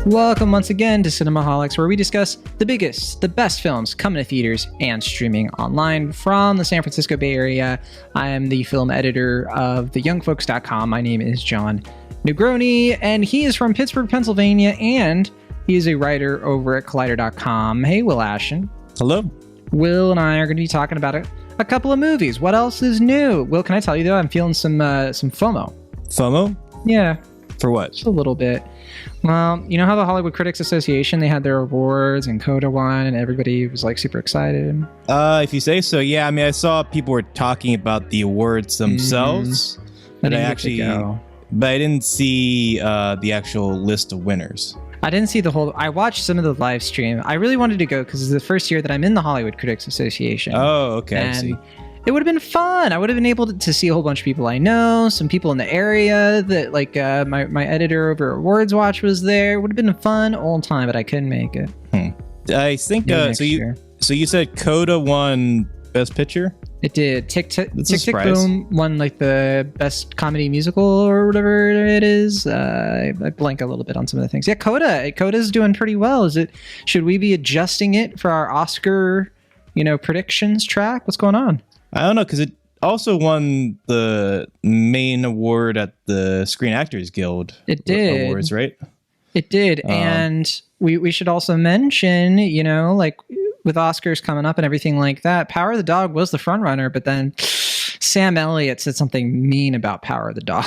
Welcome once again to Cinemaholics, where we discuss the biggest, the best films coming to theaters and streaming online from the San Francisco Bay Area. I am the film editor of theyoungfolks.com. My name is John Negroni, and he is from Pittsburgh, Pennsylvania, and he is a writer over at Collider.com. Hey, Will Ashton. Hello. Will and I are going to be talking about a couple of movies. What else is new? Will, can I tell you, though, I'm feeling some FOMO. FOMO? Yeah. For what? Just a little bit. Well, you know how the Hollywood Critics Association, they had their awards and Coda won and everybody was like super excited? If you say so, yeah. I mean, I saw people were talking about the awards themselves, but I didn't see the actual list of winners. I didn't see the whole. I watched some of the live stream. I really wanted to go because it's the first year that I'm in the Hollywood Critics Association. Oh, okay. And I see. it would have been fun. I would have been able to see a whole bunch of people I know, some people in the area that like my editor over at Awards Watch was there. It would have been a fun old time, but I couldn't make it. I think so. You said Coda won Best Picture? It did. Tick Tick Boom won like the best comedy musical or whatever it is. I blank a little bit on some of the things. Yeah, Coda's doing pretty well. Should we be adjusting it for our Oscar, predictions track? What's going on? I don't know, because it also won the main award at the Screen Actors Guild. It did. Awards, right? It did. And we should also mention, like with Oscars coming up and everything like that, Power of the Dog was the front runner, but then Sam Elliott said something mean about Power of the Dog.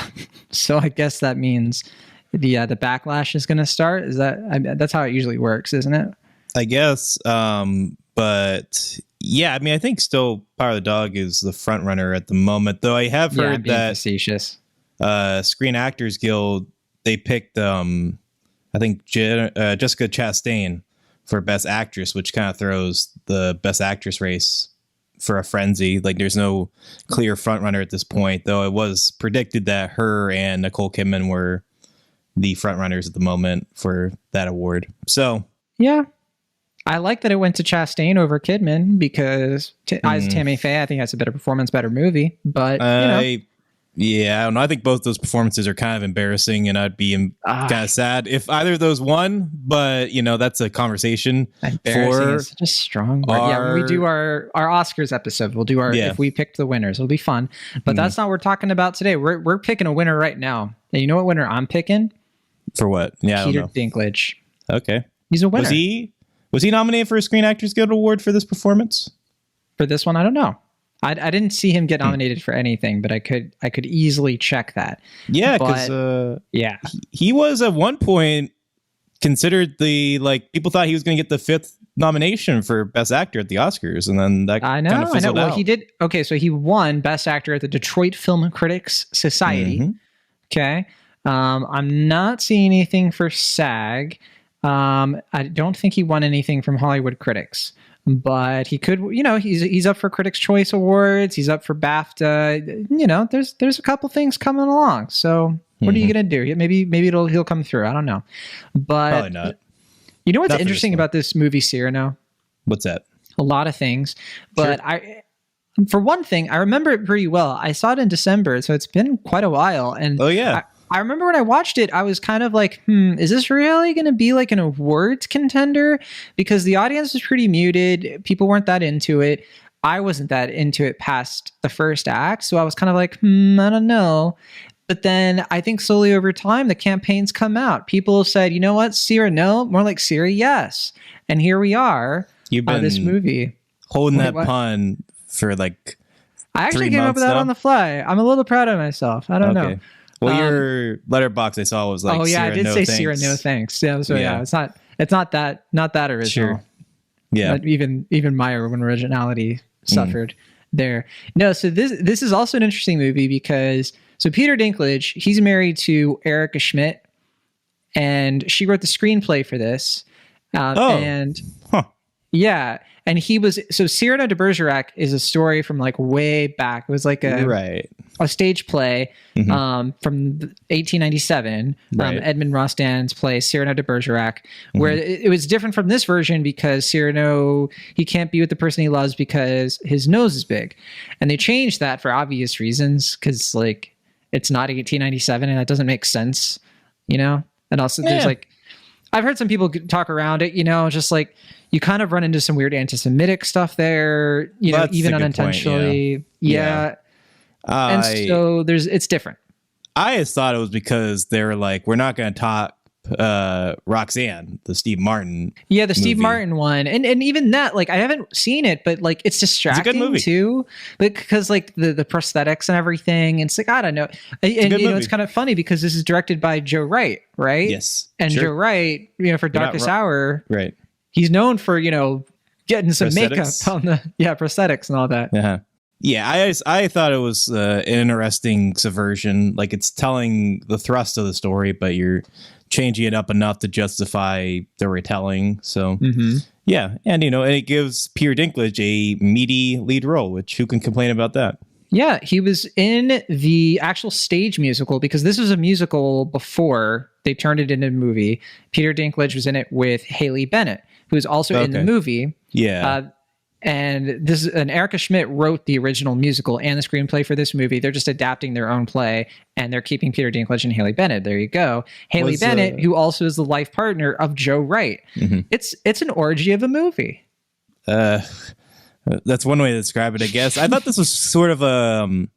So I guess that means the backlash is going to start. That's how it usually works, isn't it? I guess. But yeah, I mean, I think still Power of the Dog is the front runner at the moment, though I have heard that facetious. Screen Actors Guild, they picked I think Jessica Chastain for Best Actress, which kind of throws the Best Actress race for a frenzy. Like, there's no clear front runner at this point, though it was predicted that her and Nicole Kidman were the front runners at the moment for that award. So yeah, I like that it went to Chastain over Kidman because as Tammy Faye, I think that's a better performance, better movie. But yeah, I don't know. I think both those performances are kind of embarrassing, and I'd be kind of sad if either of those won. But that's a conversation. Embarrassing is such a strong word. When we do our Oscars episode, we'll do if we picked the winners. It'll be fun. But that's not what we're talking about today. We're picking a winner right now. And you know what winner I'm picking? For what? Yeah, Peter Dinklage. Okay, he's a winner. Was he nominated for a Screen Actors Guild Award for this performance? For this one, I don't know. I didn't see him get nominated for anything, but I could easily check that. Yeah, because he was at one point considered people thought he was going to get the 5th nomination for Best Actor at the Oscars, and then that kind of fizzled out. Well, he did. Okay, so he won Best Actor at the Detroit Film Critics Society. Mm-hmm. Okay, I'm not seeing anything for SAG. I don't think he won anything from Hollywood Critics. But he could, he's up for Critics' Choice Awards. He's up for BAFTA. There's a couple things coming along. So what are you gonna do? Maybe he'll come through. I don't know. But probably not. You know what's interesting about this movie, Cyrano? What's that? A lot of things. But sure. For one thing, I remember it pretty well. I saw it in December, so it's been quite a while. And I remember when I watched it, I was kind of like, is this really going to be like an awards contender? Because the audience was pretty muted. People weren't that into it. I wasn't that into it past the first act. So I was kind of like, I don't know. But then I think slowly over time, the campaigns come out. People have said, you know what, Sierra, no, more like Sierra, yes. And here we are on this movie. Holding that pun for like I actually came up with that on the fly. I'm a little proud of myself. I don't know. Well, your letterbox I saw was like, I did say Sierra, no thanks. Yeah, so it's not that original. Sure. Yeah, not even my originality suffered there. No, so this is also an interesting movie because Peter Dinklage, he's married to Erica Schmidt, and she wrote the screenplay for this. And he was Cyrano de Bergerac is a story from like way back. It was like a stage play from 1897. Edmond Rostand's play Cyrano de Bergerac, where it was different from this version because Cyrano, he can't be with the person he loves because his nose is big, and they changed that for obvious reasons because like it's not 1897 and that doesn't make sense, And also there's like I've heard some people talk around it, you know, just like you kind of run into some weird anti-Semitic stuff there, you know, even unintentionally. Point, yeah. And so it's different. I just thought it was because they were like, we're not going to talk Roxanne, the Steve Martin. Yeah, the Steve Martin one. And even that, like, I haven't seen it, but like it's distracting, it's a good movie too. Because like the prosthetics and everything, it's like, I don't know. And you know, it's kind of funny because this is directed by Joe Wright, right? Yes. And Joe Wright, you know, for Darkest Hour, right? He's known for, you know, getting some makeup on the prosthetics and all that. Yeah. Yeah, I thought it was an interesting subversion. Like, it's telling the thrust of the story, but you're changing it up enough to justify the retelling. So, yeah. And, you know, and it gives Peter Dinklage a meaty lead role, which who can complain about that? Yeah, he was in the actual stage musical because this was a musical before they turned it into a movie. Peter Dinklage was in it with Haley Bennett, who's also in the movie. Yeah. And Erica Schmidt wrote the original musical and the screenplay for this movie. They're just adapting their own play, and they're keeping Peter Dinklage and Haley Bennett. There you go. Haley Bennett, who also is the life partner of Joe Wright. It's an orgy of a movie. That's one way to describe it, I guess. I thought this was sort of like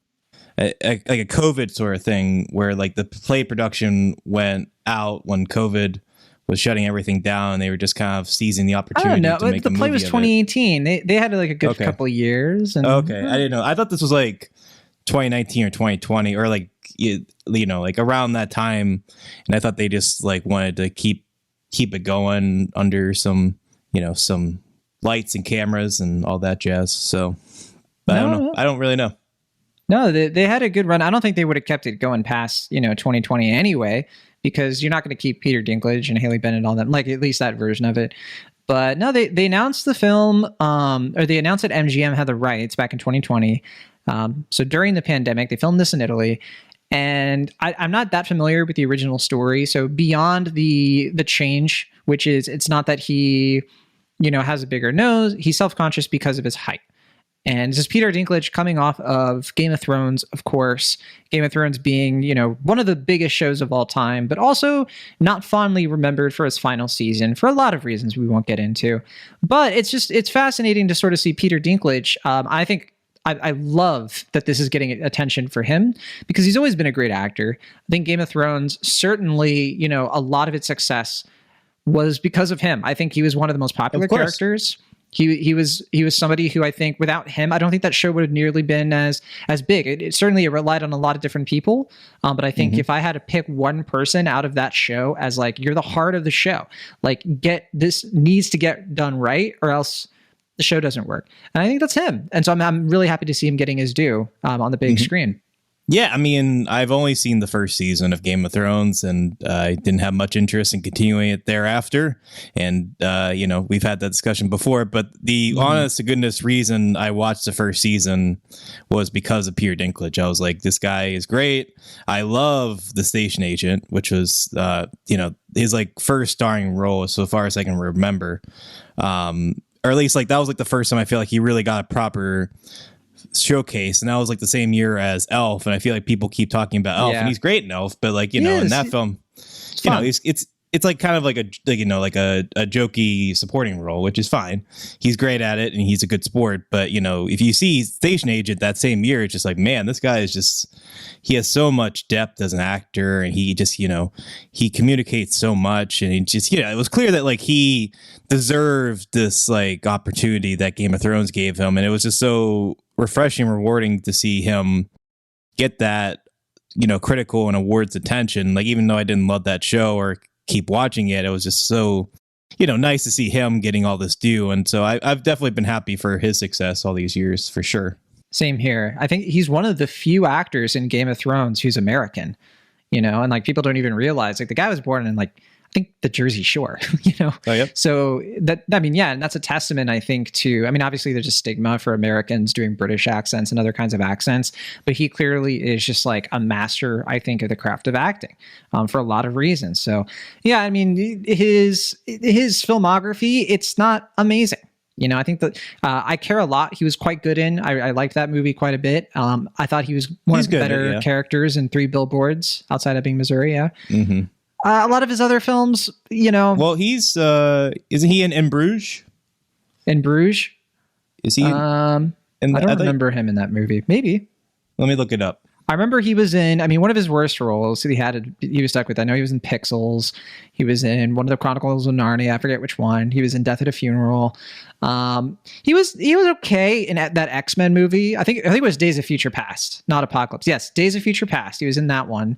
a COVID sort of thing, where like the play production went out when COVID was shutting everything down. They were just kind of seizing the opportunity to make the play was 2018. They had like a good couple of years. And, I didn't know. I thought this was like 2019 or 2020 or like you know, like around that time. And I thought they just like wanted to keep it going under some, you know, some lights and cameras and all that jazz. So I don't know. I don't really know. No, they had a good run. I don't think they would have kept it going past, you know, 2020 anyway, because you're not going to keep Peter Dinklage and Haley Bennett and all that, like at least that version of it. But no, they announced the film, or they announced that MGM had the rights back in 2020. So during the pandemic, they filmed this in Italy. And I'm not that familiar with the original story. So beyond the change, which is it's not that he, you know, has a bigger nose, he's self-conscious because of his height. And this is Peter Dinklage coming off of Game of Thrones, of course. Game of Thrones being, you know, one of the biggest shows of all time, but also not fondly remembered for its final season for a lot of reasons we won't get into. But it's fascinating to sort of see Peter Dinklage. I think I love that this is getting attention for him because he's always been a great actor. I think Game of Thrones, certainly, you know, a lot of its success was because of him. I think he was one of the most popular characters. He was somebody who I think without him, I don't think that show would have nearly been as big. It certainly relied on a lot of different people. But I think if I had to pick one person out of that show as like, you're the heart of the show, like this needs to get done right or else the show doesn't work. And I think that's him. And so I'm really happy to see him getting his due on the big screen. Yeah, I mean, I've only seen the first season of Game of Thrones, and I didn't have much interest in continuing it thereafter. And, you know, we've had that discussion before, but the honest to goodness reason I watched the first season was because of Peter Dinklage. I was like, this guy is great. I love The Station Agent, which was, you know, his like first starring role so far as I can remember. Or at least like that was like the first time I feel like he really got a proper showcase, and that was like the same year as Elf, and I feel like people keep talking about Elf, and he's great in Elf, but like, you know, in that film, you know, it's like kind of like a jokey supporting role, which is fine. He's great at it and he's a good sport, but you know, if you see Station Agent that same year, it's just like, man, this guy is just, he has so much depth as an actor, and he just, you know, he communicates so much, and he just, you know, it was clear that like he deserved this like opportunity that Game of Thrones gave him, and it was just so refreshing, rewarding to see him get that, you know, critical and awards attention. Like, even though I didn't love that show or keep watching it, it was just so, you know, nice to see him getting all this due. And so I've definitely been happy for his success all these years, for sure. Same here. I think he's one of the few actors in Game of Thrones who's American, you know, and like people don't even realize, like, the guy was born in like, I think the Jersey Shore, you know? Oh, yeah. So that, I mean, yeah, and that's a testament, I think, to, I mean, obviously there's a stigma for Americans doing British accents and other kinds of accents, but he clearly is just like a master, I think, of the craft of acting for a lot of reasons. So yeah, I mean, his filmography, it's not amazing. You know, I think that I Care a Lot, he was quite good in. I liked that movie quite a bit. I thought he was one of the better characters in 3 Billboards Outside Ebbing, Missouri. Yeah. A lot of his other films, Well, he's isn't he in Bruges? In Bruges? Is he? I don't remember him in that movie. Maybe. Let me look it up. I remember he was in, one of his worst roles he was stuck with. I know he was in Pixels. He was in one of the Chronicles of Narnia. I forget which one. He was in Death at a Funeral. He was okay in that X-Men movie. I think it was Days of Future Past, not Apocalypse. Yes, Days of Future Past. He was in that one.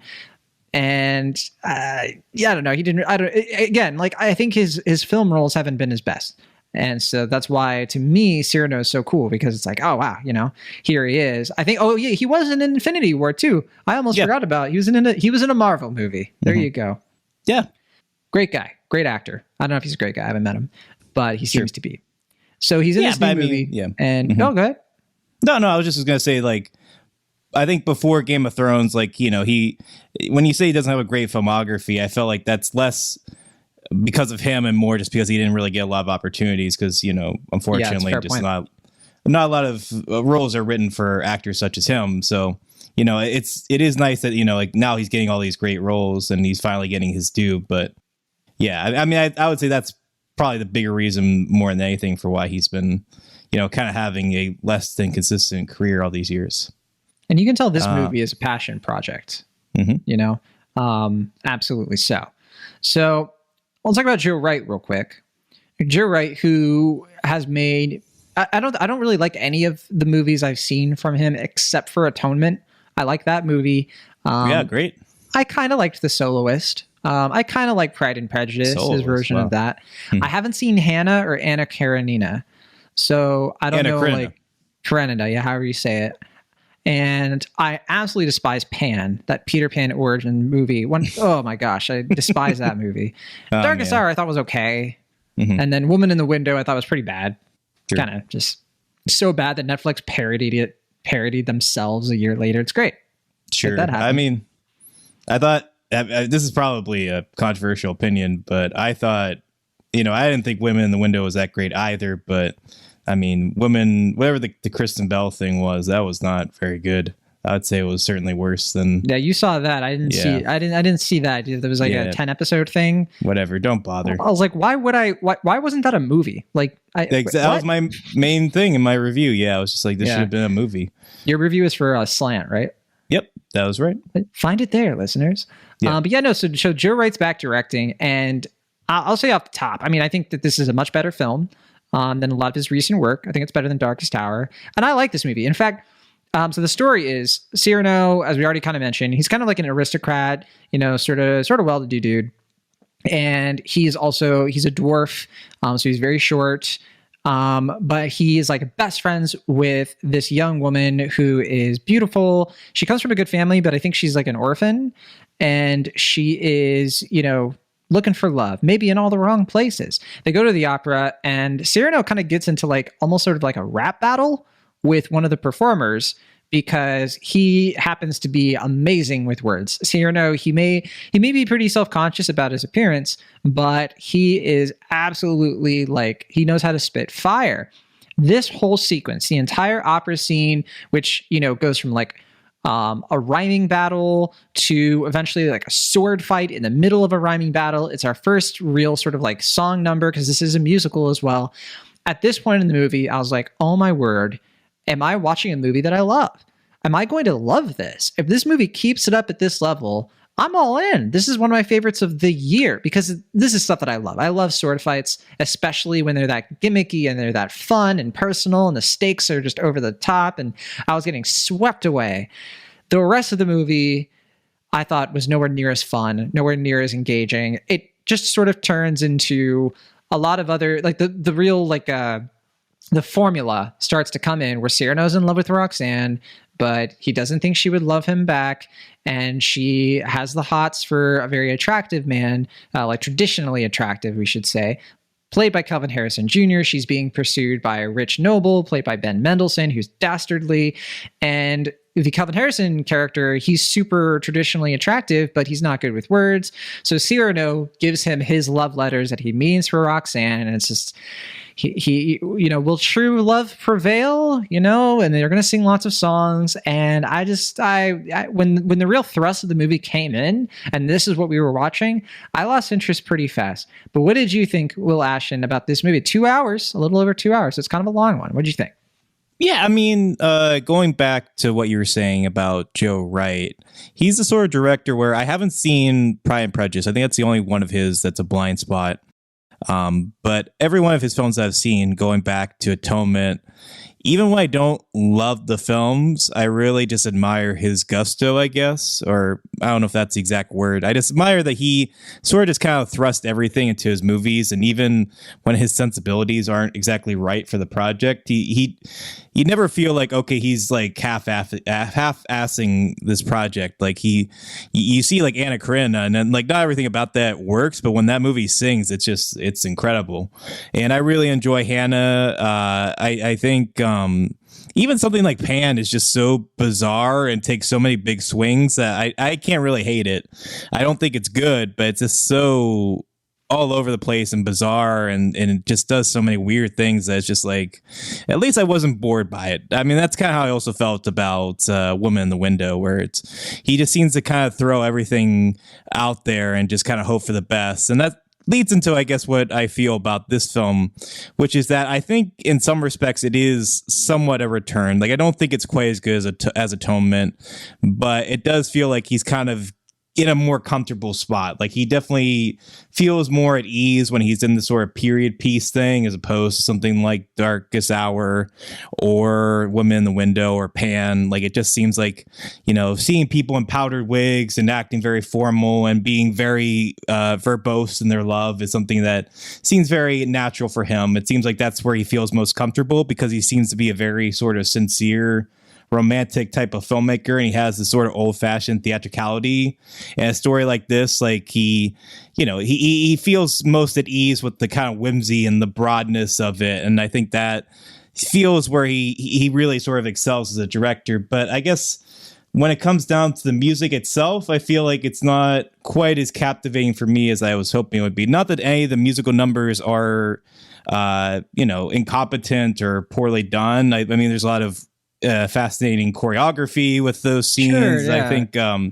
And I don't know. I think his film roles haven't been his best. And so that's why, to me, Cyrano is so cool, because it's like, oh, wow, here he is. I think, he was in Infinity War too. I almost forgot about it. He was in a Marvel movie. There you go. Yeah. Great guy. Great actor. I don't know if he's a great guy. I haven't met him, but he seems to be. So he's in this new movie. Yeah. And go ahead. No, I was just going to say, like, I think before Game of Thrones, like, when you say he doesn't have a great filmography, I felt like that's less because of him and more just because he didn't really get a lot of opportunities, because unfortunately just not a lot of roles are written for actors such as him. So it is nice that like now he's getting all these great roles and he's finally getting his due. But I would say that's probably the bigger reason more than anything for why he's been kind of having a less than consistent career all these years. And you can tell this movie is a passion project. Absolutely so let's talk about Joe Wright real quick. Joe Wright, who has made, I don't really like any of the movies I've seen from him except for Atonement. I like that movie. Great. I kind of liked The Soloist. I kind of like Pride and Prejudice, his version of that. I haven't seen Hannah or Anna Karenina, so I don't know. Like Karenina, however you say it. And I absolutely despise Pan, that Peter Pan origin movie. Oh my gosh, I despise that movie. Darkest Hour I thought was okay. And then Woman in the Window I thought was pretty bad. Sure. Kind of just so bad that Netflix parodied themselves a year later. It's great. Sure. I thought, this is probably a controversial opinion, but I thought, I didn't think Women in the Window was that great either, but Women, whatever the Kristen Bell thing was, that was not very good. I would say it was certainly worse than. Yeah, you saw that. I didn't see. I didn't see that. There was like a 10 episode thing. Whatever. Don't bother. I was like, why would I? Why wasn't that a movie? Like, that was my main thing in my review. Yeah, I was just like, this should have been a movie. Your review is for Slant, right? Yep, that was right. Find it there, listeners. Yeah. So Joe Wright's back directing, and I'll say off the top, I think that this is a much better film than a lot of his recent work. I think it's better than Darkest Hour. And I like this movie. In fact, so the story is Cyrano, as we already kind of mentioned, he's kind of like an aristocrat, sort of well-to-do dude. And he's a dwarf. So he's very short. But he is like best friends with this young woman who is beautiful. She comes from a good family, but I think she's like an orphan. And she is, looking for love, maybe in all the wrong places. They go to the opera, and Cyrano kind of gets into like almost sort of like a rap battle with one of the performers because he happens to be amazing with words. Cyrano, he may be pretty self-conscious about his appearance, but he is absolutely like, he knows how to spit fire. This whole sequence, the entire opera scene, which, goes from like a rhyming battle to eventually like a sword fight in the middle of a rhyming battle. It's our first real sort of like song number, because this is a musical as well. At this point in the movie, I was like, oh my word, am I watching a movie that I love? Am I going to love this? If this movie keeps it up at this level, I'm all in. This is one of my favorites of the year because this is stuff that I love. I love sword fights, especially when they're that gimmicky and they're that fun and personal and the stakes are just over the top. And I was getting swept away. The rest of the movie, I thought, was nowhere near as fun, nowhere near as engaging. It just sort of turns into a lot of other, like the real, like the formula starts to come in where Cyrano's in love with Roxanne, but he doesn't think she would love him back. And she has the hots for a very attractive man, like traditionally attractive, we should say, played by Kelvin Harrison Jr. She's being pursued by a rich noble, played by Ben Mendelsohn, who's dastardly. And the Calvin Harrison character, he's super traditionally attractive, but he's not good with words. So Cyrano gives him his love letters that he means for Roxanne, and it's just he will true love prevail, and they're going to sing lots of songs. And when the real thrust of the movie came in, and this is what we were watching, I lost interest pretty fast. But what did you think, Will Ashton, about this movie? 2 hours, a little over 2 hours. So it's kind of a long one. What did you think? Yeah, I mean, going back to what you were saying about Joe Wright, he's the sort of director where I haven't seen Pride and Prejudice. I think that's the only one of his that's a blind spot. But every one of his films I've seen, going back to Atonement, even when I don't love the films, I really just admire his gusto, I guess, or I don't know if that's the exact word. I just admire that he sort of just kind of thrust everything into his movies, and even when his sensibilities aren't exactly right for the project, you never feel like, okay, he's like half-assing this project. Like you see like Anna Karenina, and then like not everything about that works, but when that movie sings, it's incredible. And I really enjoy Hannah. I think even something like Pan is just so bizarre and takes so many big swings that I can't really hate it. I don't think it's good, but it's just so all over the place and bizarre, and it just does so many weird things that it's just like, at least I wasn't bored by it. I mean, that's kind of how I also felt about Woman in the Window, where he just seems to kind of throw everything out there and just kind of hope for the best. And that leads into, I guess, what I feel about this film, which is that I think in some respects it is somewhat a return. Like, I don't think it's quite as good as Atonement, but it does feel like he's kind of in a more comfortable spot. Like, he definitely feels more at ease when he's in the sort of period piece thing, as opposed to something like Darkest Hour or Woman in the Window or Pan. Like, it just seems like, seeing people in powdered wigs and acting very formal and being very verbose in their love is something that seems very natural for him. It seems like that's where he feels most comfortable, because he seems to be a very sort of sincere, romantic type of filmmaker, and he has this sort of old-fashioned theatricality. And a story like this, like he feels most at ease with the kind of whimsy and the broadness of it, and I think that feels where he really sort of excels as a director. But I guess when it comes down to the music itself, I feel like it's not quite as captivating for me as I was hoping it would be. Not that any of the musical numbers are incompetent or poorly done. I mean, there's a lot of fascinating choreography with those scenes. Sure, yeah. I think they're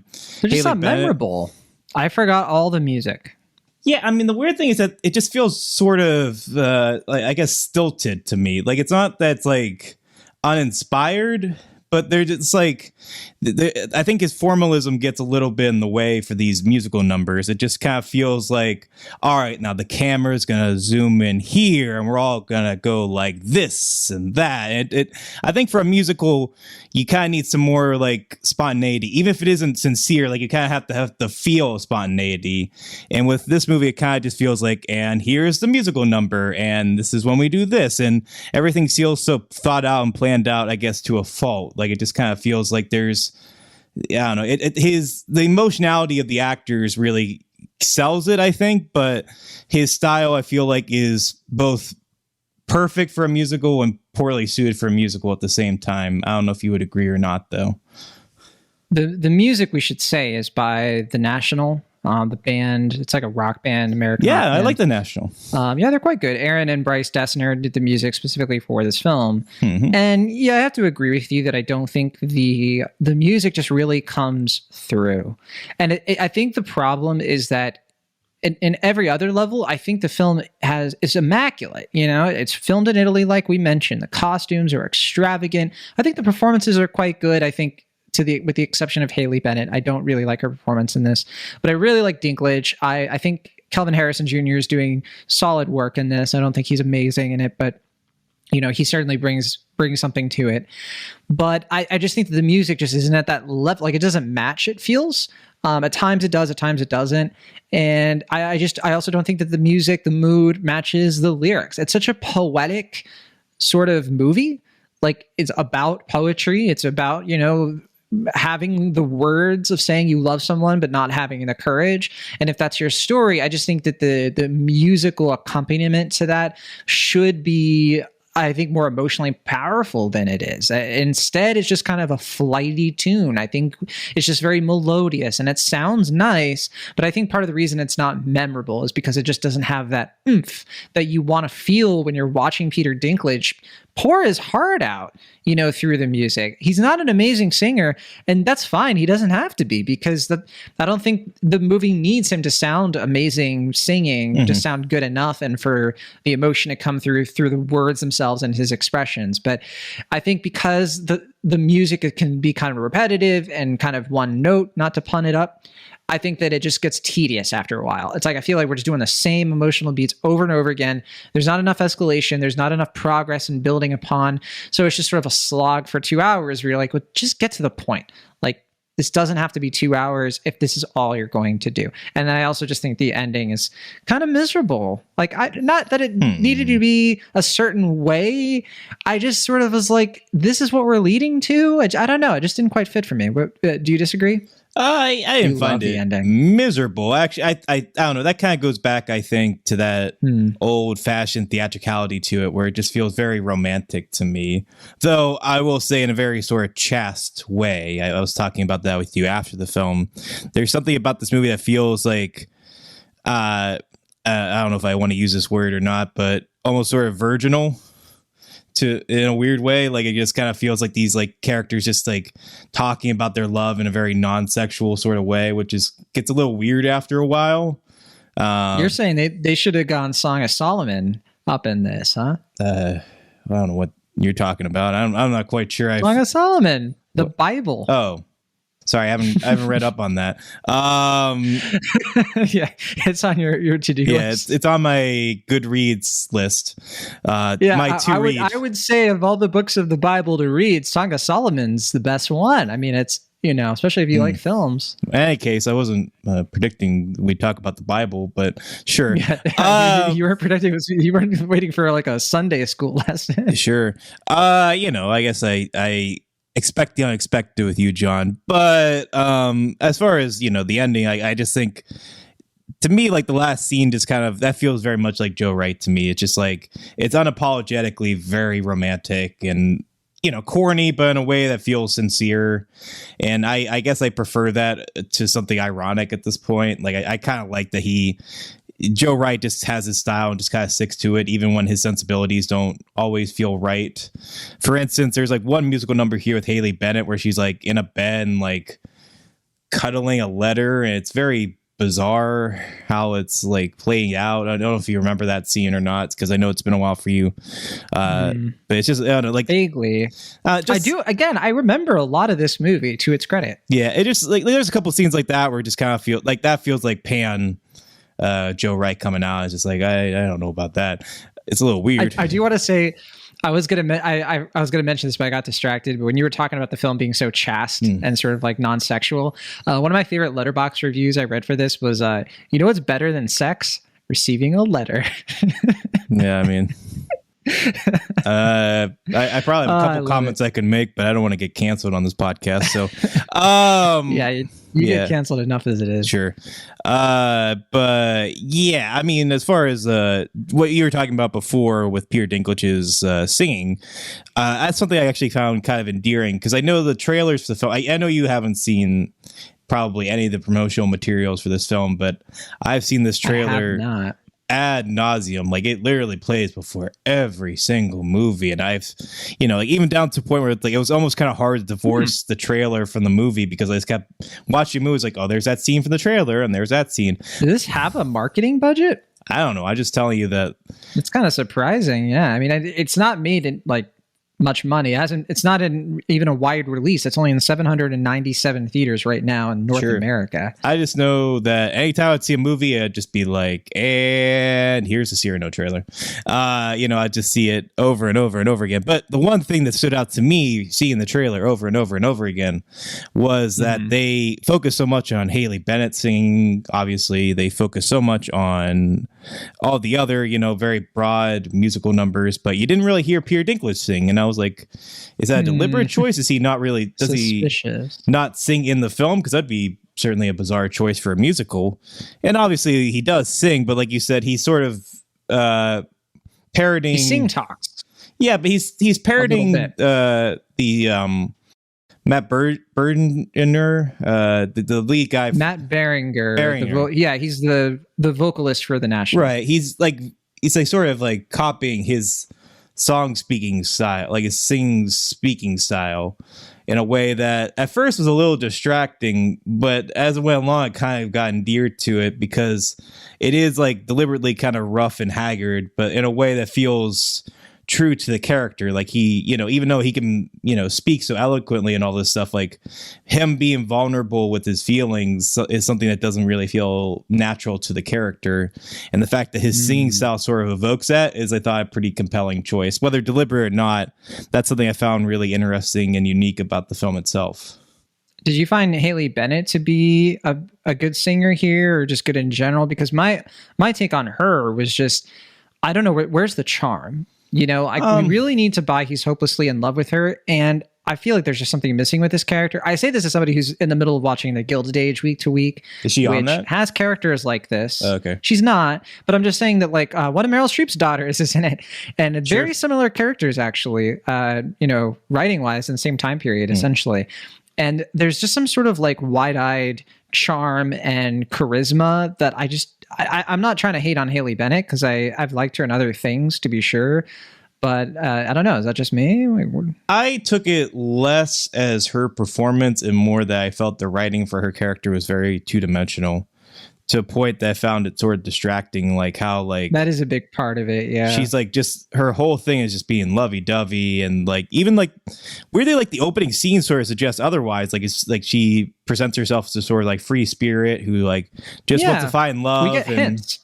just not memorable. I forgot all the music. Yeah, I mean, the weird thing is that it just feels sort of I guess stilted to me. Like, it's not that it's like uninspired, but they're just like, I think his formalism gets a little bit in the way for these musical numbers. It just kind of feels like, all right, now the camera's going to zoom in here and we're all going to go like this and that. I think for a musical, you kind of need some more like spontaneity, even if it isn't sincere. Like, you kind of have the feel of spontaneity. And with this movie, it kind of just feels like, and here's the musical number, and this is when we do this, and everything feels so thought out and planned out, I guess, to a fault. Like, it just kind of feels like there's, I don't know, the emotionality of the actors really sells it, I think, but his style, I feel like, is both perfect for a musical and poorly suited for a musical at the same time. I don't know if you would agree or not, though. The music, we should say, is by The National. The band, it's like a rock band, American rock band. I like The National. Yeah, they're quite good. Aaron and Bryce Dessner did the music specifically for this film. Mm-hmm. And yeah, I have to agree with you that I don't think the music just really comes through. And I think the problem is that in every other level, I think the film is immaculate. It's filmed in Italy, like we mentioned. The costumes are extravagant. I think the performances are quite good. I think, with the exception of Haley Bennett, I don't really like her performance in this, but I really like Dinklage. I think Calvin Harrison Jr. is doing solid work in this. I don't think he's amazing in it, but he certainly brings something to it. But I just think that the music just isn't at that level. Like, it doesn't match, it feels. At times it does, at times it doesn't. And I also don't think that the music, the mood matches the lyrics. It's such a poetic sort of movie. Like, it's about poetry. It's about, having the words of saying you love someone, but not having the courage. And if that's your story, I just think that the musical accompaniment to that should be, I think, more emotionally powerful than it is. Instead, it's just kind of a flighty tune. I think it's just very melodious and it sounds nice, but I think part of the reason it's not memorable is because it just doesn't have that oomph that you want to feel when you're watching Peter Dinklage pour his heart out, through the music. He's not an amazing singer, and that's fine. He doesn't have to be, because I don't think the movie needs him to sound amazing singing, to sound good enough, and for the emotion to come through the words themselves and his expressions. But I think because the music can be kind of repetitive and kind of one note, not to pun it up, I think that it just gets tedious after a while. It's like, I feel like we're just doing the same emotional beats over and over again. There's not enough escalation. There's not enough progress and building upon. So it's just sort of a slog for 2 hours where you're like, well, just get to the point. Like, this doesn't have to be 2 hours if this is all you're going to do. And then I also just think the ending is kind of miserable. Like, not that it needed to be a certain way. I just sort of was like, this is what we're leading to. I don't know. It just didn't quite fit for me. Do you disagree? I didn't find it miserable. Actually, I don't know. That kind of goes back, I think, to that old-fashioned theatricality to it, where it just feels very romantic to me. Though I will say, in a very sort of chaste way, I was talking about that with you after the film. There's something about this movie that feels like, I don't know if I want to use this word or not, but almost sort of virginal. In a weird way. Like, it just kind of feels like these like characters just like talking about their love in a very non-sexual sort of way, which gets a little weird after a while. You're saying they should have gone Song of Solomon up in this, huh? I don't know what you're talking about. I'm not quite sure. Song of Solomon, the Bible. Oh, sorry, I haven't read up on that. Yeah, it's on your to-do list. Yeah, it's on my Goodreads list. I would say, of all the books of the Bible to read, Song of Solomon's the best one. I mean, it's, especially if you like films. In any case, I wasn't predicting we'd talk about the Bible, but sure. You weren't predicting. You weren't waiting for like a Sunday school lesson. Sure. I guess I expect the unexpected with you, John. But as far as, the ending, I just think, to me, like, the last scene just kind of, that feels very much like Joe Wright to me. It's just like, it's unapologetically very romantic and, corny, but in a way that feels sincere. And I guess I prefer that to something ironic at this point. Like, I kind of like that Joe Wright just has his style and just kind of sticks to it, even when his sensibilities don't always feel right. For instance, there's like one musical number here with Haley Bennett where she's like in a bed and like cuddling a letter, and it's very bizarre how it's like playing out. I don't know if you remember that scene or not, because I know it's been a while for you. But it's just, I don't know, like, vaguely. I do. Again, I remember a lot of this movie, to its credit. Yeah, it just like, there's a couple scenes like that where it just kind of feel like that feels like Pan. Joe Wright coming out is just like, I don't know about that. It's a little weird. I do want to say, I was gonna mention this, but I got distracted. But when you were talking about the film being so chaste and sort of like non-sexual, one of my favorite Letterboxd reviews I read for this was, what's better than sex? Receiving a letter. Yeah, I mean, I probably have a couple comments I can make, but I don't want to get canceled on this podcast. So, you get canceled enough as it is. Sure. But yeah, I mean, as far as what you were talking about before with Peter Dinklage's singing, that's something I actually found kind of endearing, because I know the trailers for the film. I know you haven't seen probably any of the promotional materials for this film, but I've seen this trailer ad nauseum. Like, it literally plays before every single movie, and I've, like, even down to the point where it was almost kind of hard to divorce the trailer from the movie, because I just kept watching movies like, oh, there's that scene from the trailer and there's that scene. Does this have a marketing budget? I don't know. I'm just telling you that it's kind of surprising. Yeah, I mean, it's not made in like much money. It's not in even a wide release. It's only in 797 theaters right now in North America. I just know that anytime I'd see a movie, I'd just be like, and here's the Cyrano trailer. I'd just see it over and over and over again. But the one thing that stood out to me seeing the trailer over and over and over again was that they focus so much on Haley Bennett singing. Obviously, they focus so much on all the other, very broad musical numbers, but you didn't really hear Peter Dinklage sing. And I was like, is that a deliberate choice? Does he not sing in the film? Because that'd be certainly a bizarre choice for a musical. And obviously he does sing, but like you said, he's sort of parroting. He sing talks. Yeah, but he's parroting the Matt Berninger, the lead guy. Matt Berninger. He's the vocalist for The National. Right. He's like sort of like copying his song speaking style, like his speaking style, in a way that at first was a little distracting, but as it went along, it kind of got endeared to it because it is like deliberately kind of rough and haggard, but in a way that feels true to the character. Like he, even though he can, speak so eloquently and all this stuff, like him being vulnerable with his feelings is something that doesn't really feel natural to the character. And the fact that his singing style sort of evokes that is, I thought, a pretty compelling choice. Whether deliberate or not, that's something I found really interesting and unique about the film itself. Did you find Haley Bennett to be a good singer here, or just good in general? Because my take on her was just, I don't know, where's the charm? We really need to buy he's hopelessly in love with her, and I feel like there's just something missing with this character. I say this as somebody who's in the middle of watching The Gilded Age week to week. Is she on that? Has characters like this. Oh, okay. She's not, but I'm just saying that like one of Meryl Streep's daughters is in it, and very similar characters actually, writing wise in the same time period essentially. And there's just some sort of like wide-eyed charm and charisma that I'm not trying to hate on Haley Bennett, because I've liked her in other things, to be sure. But I don't know. Is that just me? I took it less as her performance and more that I felt the writing for her character was very two-dimensional, to a point that I found it sort of distracting. Like how that is a big part of it. Yeah. She's like, just her whole thing is just being lovey-dovey, and like even like weirdly like the opening scene sort of suggests otherwise. Like it's like she presents herself as a sort of like free spirit who like just wants to find love we get and hints.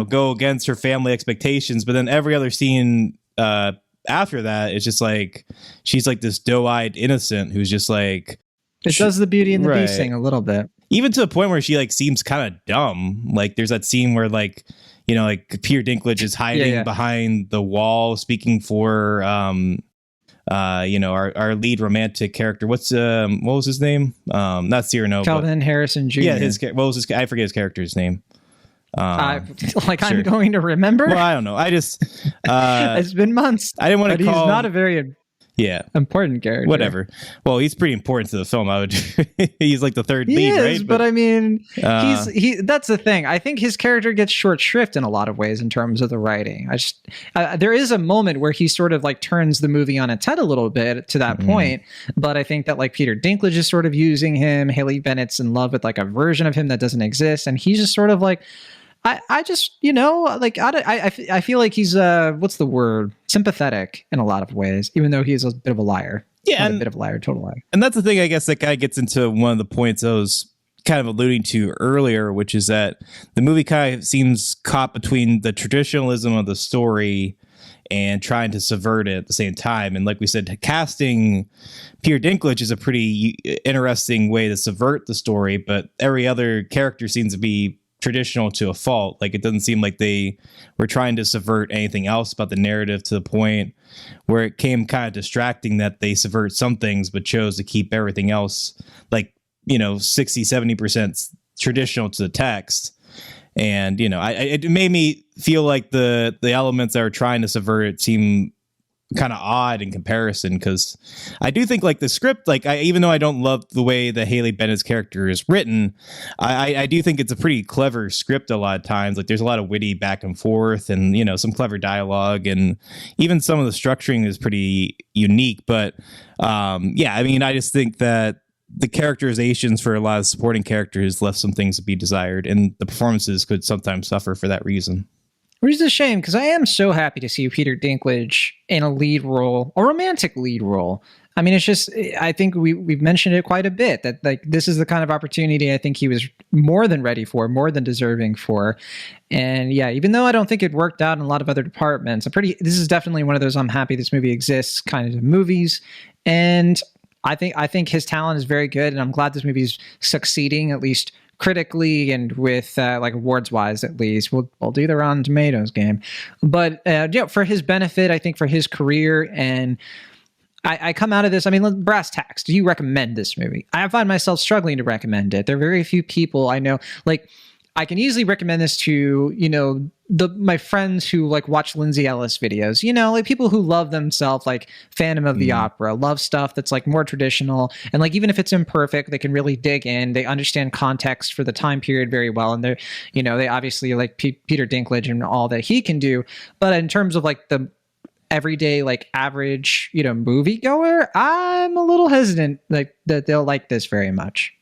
Go against her family expectations. But then every other scene after that, it's just like she's like this doe-eyed innocent who's just like, it does the Beauty and the Beast thing a little bit. Even to the point where she like seems kind of dumb. Like there's that scene where like Peter Dinklage is hiding behind the wall speaking for our lead romantic character. What was his name? Not Cyrano. Calvin Harrison Jr. Yeah, I forget his character's name. I'm going to remember. Well, I don't know. I just it's been months. I didn't want to call. He's not a very important character. Whatever. Well, he's pretty important to the film. He's like the third lead, right? But I mean, that's the thing. I think his character gets short shrift in a lot of ways in terms of the writing. There is a moment where he sort of like turns the movie on its head a little bit to that point. But I think that like Peter Dinklage is sort of using him. Haley Bennett's in love with like a version of him that doesn't exist, and he's just sort of like, I just, I feel like he's, what's the word? Sympathetic in a lot of ways, even though he's a bit of a liar. Yeah. A bit of a liar, total liar. And that's the thing, I guess, that kind of gets into one of the points I was kind of alluding to earlier, which is that the movie kind of seems caught between the traditionalism of the story and trying to subvert it at the same time. And like we said, casting Peter Dinklage is a pretty interesting way to subvert the story, but every other character seems to be traditional to a fault. Like it doesn't seem like they were trying to subvert anything else about the narrative, to the point where it came kind of distracting that they subvert some things but chose to keep everything else like 60-70% traditional to the text. And it made me feel like the elements that are trying to subvert it seem kind of odd in comparison, because I do think like the script, like even though I don't love the way that Haley Bennett's character is written, I do think it's a pretty clever script a lot of times. Like there's a lot of witty back and forth and some clever dialogue, and even some of the structuring is pretty unique. But I mean, I just think that the characterizations for a lot of supporting characters left some things to be desired, and the performances could sometimes suffer for that reason. Which is a shame, because I am so happy to see Peter Dinklage in a lead role, a romantic lead role. I mean, it's just, I think we've mentioned it quite a bit, that like this is the kind of opportunity I think he was more than ready for, more than deserving for. And yeah, even though I don't think it worked out in a lot of other departments, this is definitely one of those I'm happy this movie exists kind of movies. And I think his talent is very good, and I'm glad this movie is succeeding, at least critically and with like awards wise. At least we'll do the Rotten Tomatoes game, but for his benefit, I think for his career, and I come out of this, I mean, brass tacks, do you recommend this movie? I find myself struggling to recommend it. There are very few people I know, like I can easily recommend this to, my friends who like watch Lindsay Ellis videos, like people who love themselves, like Phantom of the Opera, love stuff that's like more traditional. And like, even if it's imperfect, they can really dig in. They understand context for the time period very well. And they're, they obviously like Peter Dinklage and all that he can do. But in terms of like the everyday, like average, moviegoer, I'm a little hesitant like that they'll like this very much.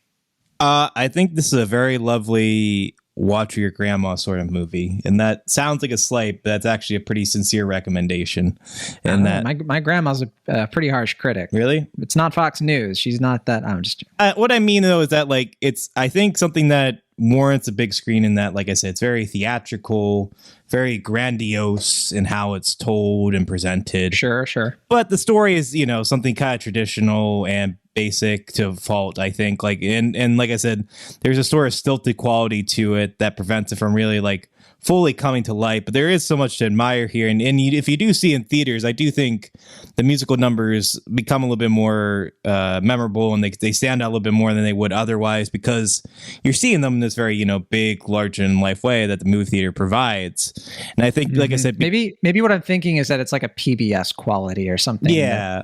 I think this is a very lovely watch your grandma sort of movie, and that sounds like a slight, but that's actually a pretty sincere recommendation. And that my grandma's a pretty harsh critic. Really? It's not Fox News. She's not that. I'm just what I mean though is that like it's I think something that warrants a big screen in that, like I said, it's very theatrical, very grandiose in how it's told and presented. Sure. But the story is, something kind of traditional and basic to a fault, I think. Like, and like I said, there's a sort of stilted quality to it that prevents it from really like fully coming to light. But there is so much to admire here. And if you do see in theaters, I do think the musical numbers become a little bit more memorable, and they stand out a little bit more than they would otherwise, because you're seeing them in this very, big, larger than life way that the movie theater provides. And I think, like I said, maybe what I'm thinking is that it's like a PBS quality or something. Yeah.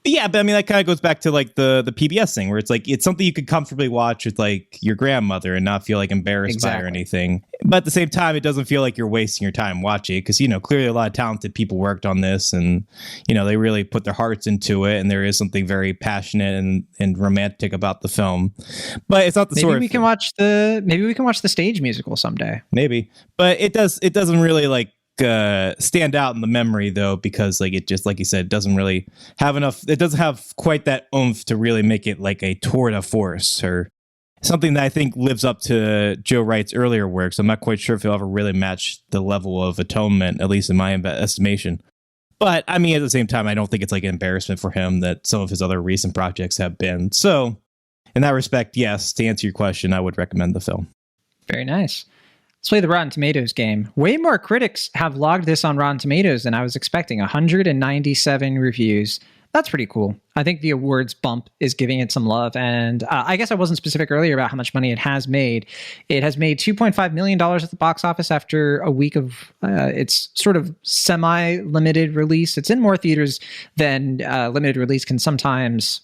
Yeah, but I mean, that kind of goes back to like the PBS thing, where it's like it's something you could comfortably watch with like your grandmother and not feel like embarrassed by or anything. But at the same time, it doesn't feel like you're wasting your time watching it, because, clearly a lot of talented people worked on this, and, they really put their hearts into it. And there is something very passionate and romantic about the film. But it's not the sort of... Maybe we can watch the stage musical someday. Maybe. But it doesn't really like stand out in the memory though, because like it just, like you said, it doesn't really have enough, it doesn't have quite that oomph to really make it like a tour de force or something that I think lives up to Joe Wright's earlier works. I'm not quite sure if he'll ever really match the level of atonement, at least in my estimation. But I mean, at the same time, I don't think it's like an embarrassment for him that some of his other recent projects have been. So in that respect, yes, to answer your question, I would recommend the film. Very nice. Let's play the Rotten Tomatoes game. Way more critics have logged this on Rotten Tomatoes than I was expecting. 197 reviews. That's pretty cool. I think the awards bump is giving it some love. And I guess I wasn't specific earlier about how much money it has made. It has made $2.5 million at the box office after a week of its sort of semi-limited release. It's in more theaters than limited release can sometimes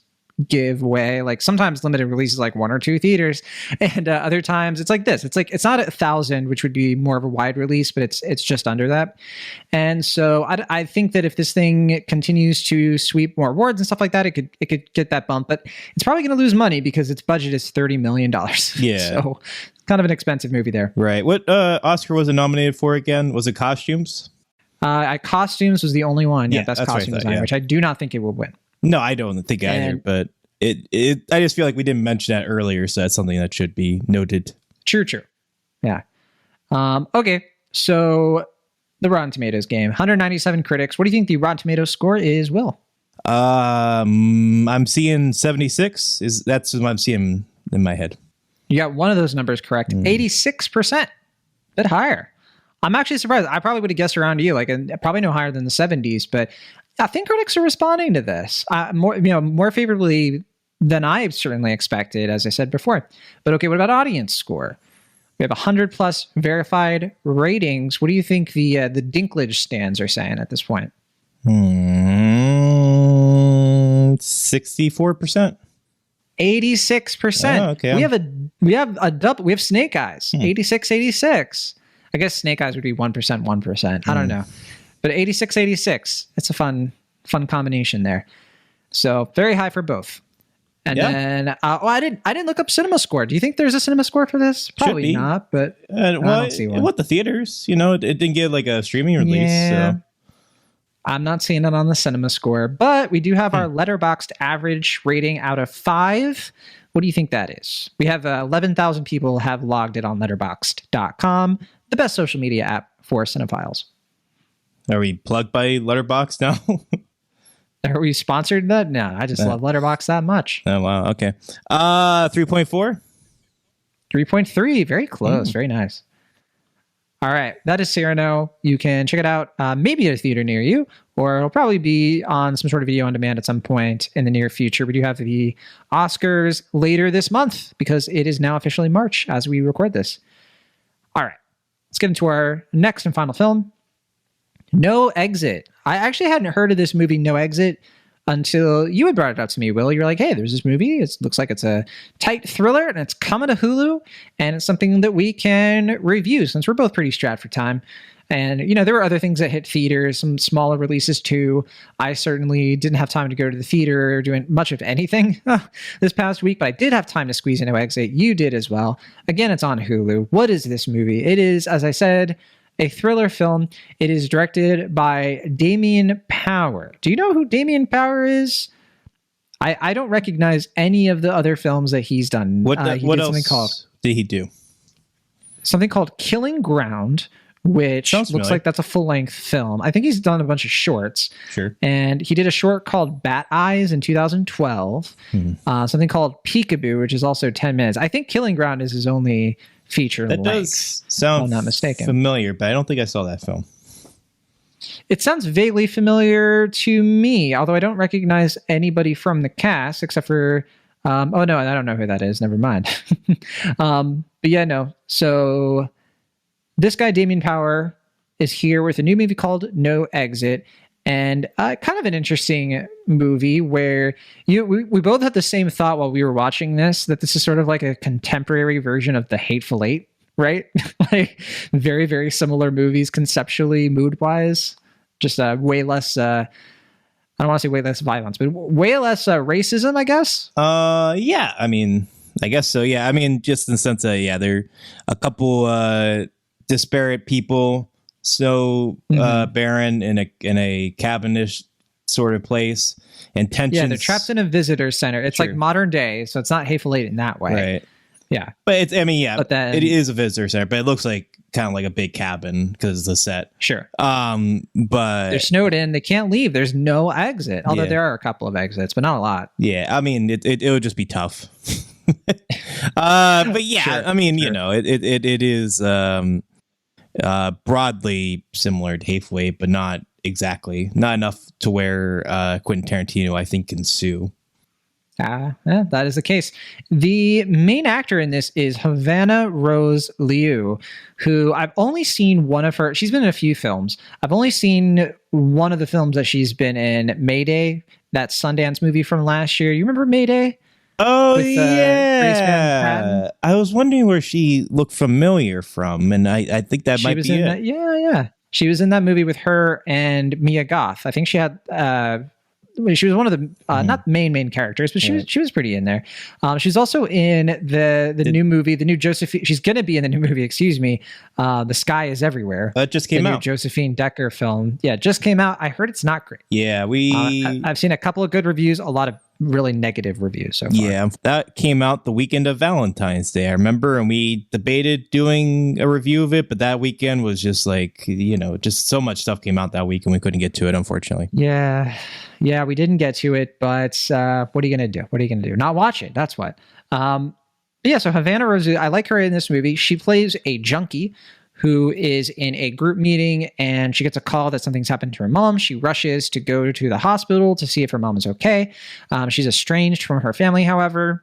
give way. Like sometimes limited releases like 1 or 2 theaters, and other times it's like this. It's like it's not 1,000, which would be more of a wide release, but it's just under that. And so I think that if this thing continues to sweep more awards and stuff like that, it could get that bump. But it's probably going to lose money because its budget is $30 million. Yeah, so kind of an expensive movie there. Right. What Oscar was it nominated for again? Was it costumes? Costumes was the only one. Yeah, best costume design, yeah. which I do not think it will win. No, I don't think either, but I just feel like we didn't mention that earlier, so that's something that should be noted. True. Yeah. Okay, so the Rotten Tomatoes game. 197 critics. What do you think the Rotten Tomatoes score is, Will? I'm seeing 76. That's what I'm seeing in my head. You got one of those numbers correct. 86%. Bit higher. I'm actually surprised. I probably would have guessed around you, like probably no higher than the 70s, but I think critics are responding to this more favorably than I certainly expected, as I said before. But okay, what about audience score? We have 100+ verified ratings. What do you think the Dinklage stands are saying at this point? 64%. 86%. Oh, okay. We have a double. We have Snake Eyes. 86. I guess Snake Eyes would be 1%. I don't know. But 86. It's a fun combination there. So very high for both. And then I didn't look up cinema score. Do you think there's a cinema score for this? Probably not, but I don't see one. What the theaters? It didn't get like a streaming release. Yeah. So. I'm not seeing it on the cinema score, but we do have our Letterboxd average rating out of 5. What do you think that is? We have 11,000 people have logged it on letterboxd.com, the best social media app for cinephiles. Are we plugged by Letterboxd now? Are we sponsored that? No, I just love Letterboxd that much. Oh, wow. Okay. 3.4? 3.3. Very close. Very nice. All right. That is Cyrano. You can check it out maybe at a theater near you, or it'll probably be on some sort of video on demand at some point in the near future. We do have the Oscars later this month because it is now officially March as we record this. All right, let's get into our next and final film, No Exit. I actually hadn't heard of this movie, No Exit, until you had brought it up to me, Will. You're like, hey, there's this movie. It looks like it's a tight thriller, and it's coming to Hulu, and it's something that we can review since we're both pretty strapped for time. And, there were other things that hit theaters, some smaller releases too. I certainly didn't have time to go to the theater or doing much of anything this past week, but I did have time to squeeze in No Exit. You did as well. Again, it's on Hulu. What is this movie? It is, as I said, a thriller film. It is directed by Damien Power. Do you know who Damien Power is? I don't recognize any of the other films that he's done. What else did he do? Something called Killing Ground, which looks like that's a full-length film. I think he's done a bunch of shorts. Sure. And he did a short called Bat Eyes in 2012. Something called Peekaboo, which is also 10 minutes. I think Killing Ground is his only feature length. That does sound, if I'm not mistaken, familiar, but I don't think I saw that film. It sounds vaguely familiar to me, although I don't recognize anybody from the cast except for oh no, I don't know who that is. Never mind. But yeah, no. So this guy, Damien Power, is here with a new movie called No Exit, and kind of an interesting movie where we both had the same thought while we were watching this, that this is sort of like a contemporary version of The Hateful Eight, right? Like very, very similar movies conceptually, mood-wise, just way less, I don't want to say way less violence, but way less racism, I guess? Yeah, I mean, I guess so, yeah. I mean, just in the sense that, yeah, there are a couple disparate people, so barren in a cabinish sort of place, and tensions. Yeah, they're trapped in a visitor center. It's like modern day, so it's not Hateful Eight in that way. Right. Yeah. But it's, I mean, yeah, but then, it is a visitor center, but it looks like kind of like a big cabin because it's the set. Sure. But they're snowed in. They can't leave. There's no exit. Although there are a couple of exits, but not a lot. Yeah. I mean, it would just be tough. But yeah, sure, I mean, it is broadly similar to Hateful Eight, but not exactly, not enough to where Quentin Tarantino, I think, can sue. Yeah, that is the case. The main actor in this is Havana Rose Liu, who I've only seen one of her. She's been in a few films. I've only seen one of the films that she's been in, Mayday, that Sundance movie from last year. You remember Mayday? Oh, yeah. I was wondering where she looked familiar from, and I think that might be it. Yeah. She was in that movie with her and Mia Goth. I think she had... she was one of the not main characters, but she was pretty in there. She's also in the new movie, the new Josephine. She's going to be in the new movie. Excuse me. The Sky is Everywhere. That just came out. New Josephine Decker film. Yeah, just came out. I heard it's not great. Yeah, I've seen a couple of good reviews, a lot of really negative reviews so far. Yeah, that came out the weekend of Valentine's Day, I remember, and we debated doing a review of it, but that weekend was just like, just so much stuff came out that week and we couldn't get to it, unfortunately. Yeah, we didn't get to it, but what are you going to do? Not watch it. That's what. Yeah, so Havana Rose, I like her in this movie. She plays a junkie who is in a group meeting, and she gets a call that something's happened to her mom. She rushes to go to the hospital to see if her mom is okay. She's estranged from her family, however.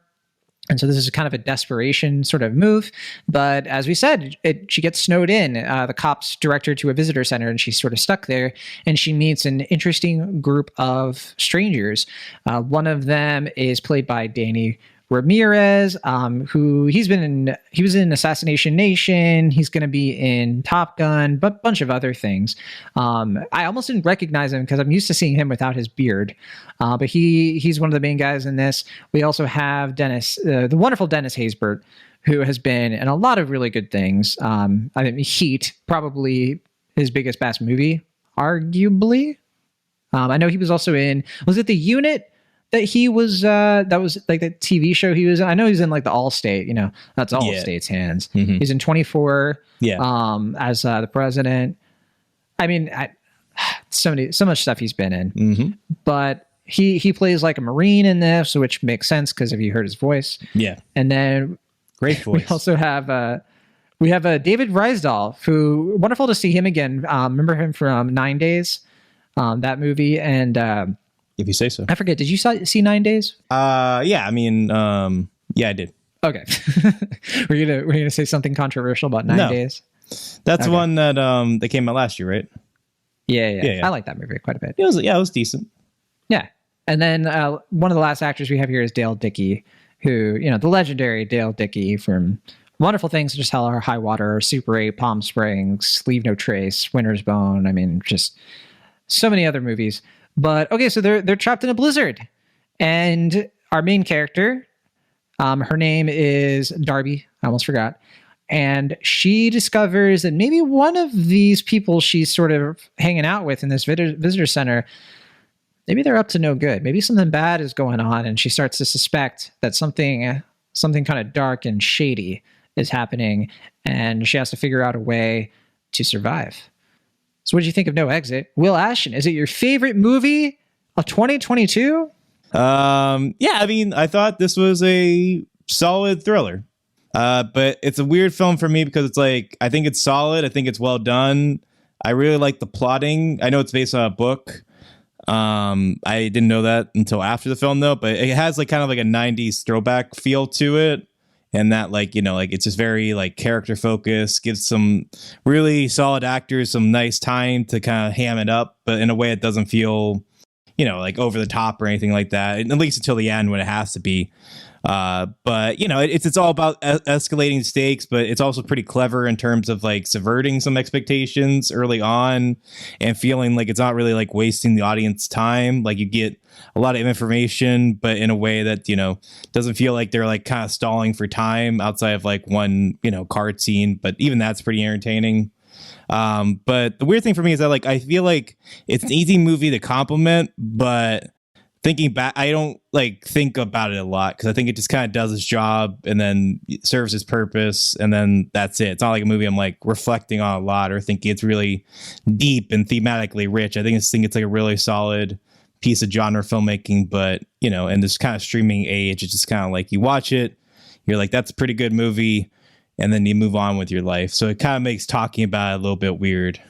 And so this is kind of a desperation sort of move. But as we said, she gets snowed in. The cops direct her to a visitor center, and she's sort of stuck there. And she meets an interesting group of strangers. One of them is played by Danny Ramirez, who he was in Assassination Nation. He's going to be in Top Gun, but a bunch of other things. I almost didn't recognize him because I'm used to seeing him without his beard. But he's one of the main guys in this. We also have the wonderful Dennis Haysbert, who has been in a lot of really good things. I mean, Heat, probably his biggest best movie, arguably. I know he was also was it The Unit? That he was, that was like the TV show he was in. I know he's in like the Allstate, that's Allstate's hands. Mm-hmm. He's in 24 as the president. I mean, so much stuff he's been in. Mm-hmm. But he plays like a Marine in this, which makes sense because if you heard his voice. Yeah. And then great voice. We also have David Rysdahl, who, wonderful to see him again. Remember him from 9 Days, that movie, and if you say so. I forget. Did you see 9 Days? Yeah. I mean, yeah, I did. Okay. we're gonna say something controversial about 9 Days. That's the one that they came out last year, right? Yeah. I like that movie quite a bit. It was decent. Yeah. And then one of the last actors we have here is Dale Dickey, who, the legendary Dale Dickey from wonderful things such as Hell or High Water, Super 8, Palm Springs, Leave No Trace, Winter's Bone. I mean, just so many other movies. But okay, so they're trapped in a blizzard, and our main character, her name is Darby. I almost forgot. And she discovers that maybe one of these people she's sort of hanging out with in this visitor center, maybe they're up to no good. Maybe something bad is going on, and she starts to suspect that something kind of dark and shady is happening, and she has to figure out a way to survive. So what did you think of No Exit? Will Ashton, is it your favorite movie of 2022? Yeah, I mean, I thought this was a solid thriller. But it's a weird film for me because it's like, I think it's solid. I think it's well done. I really like the plotting. I know it's based on a book. I didn't know that until after the film though, but it has like kind of like a 90s throwback feel to it. And that like, it's just very like character focused, gives some really solid actors some nice time to kind of ham it up, but in a way it doesn't feel, like over the top or anything like that, at least until the end when it has to be. But it's all about escalating stakes, but it's also pretty clever in terms of like subverting some expectations early on and feeling like it's not really like wasting the audience time. Like you get a lot of information, but in a way that, doesn't feel like they're like kind of stalling for time outside of like one, card scene, but even that's pretty entertaining. But the weird thing for me is that like, I feel like it's an easy movie to compliment, but thinking back, I don't like think about it a lot because I think it just kind of does its job and then serves its purpose, and then that's it. It's not like a movie I'm like reflecting on a lot or thinking it's really deep and thematically rich. I think it's like a really solid piece of genre filmmaking, but in this kind of streaming age, it's just kind of like you watch it, you're like, that's a pretty good movie, and then you move on with your life. So it kind of makes talking about it a little bit weird.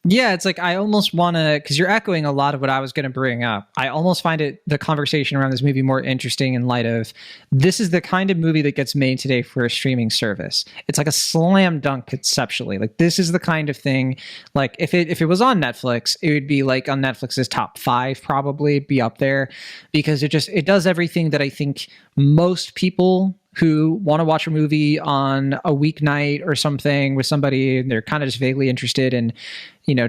Yeah, it's like I almost want to, because you're echoing a lot of what I was going to bring up. I almost find the conversation around this movie more interesting in light of this is the kind of movie that gets made today for a streaming service. It's like a slam dunk conceptually. Like this is the kind of thing, like if it was on Netflix, it would be like on Netflix's top 5, probably be up there, because it does everything that I think most people who want to watch a movie on a weeknight or something with somebody, and they're kind of just vaguely interested in,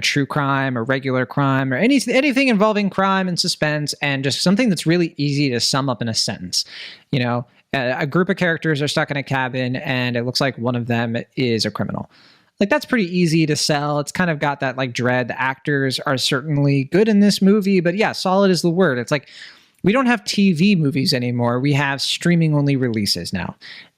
true crime or regular crime or anything involving crime and suspense, and just something that's really easy to sum up in a sentence. A group of characters are stuck in a cabin and it looks like one of them is a criminal. Like that's pretty easy to sell. It's kind of got that like dread. The actors are certainly good in this movie, but yeah, solid is the word. It's like, we don't have TV movies anymore. We have streaming only releases now.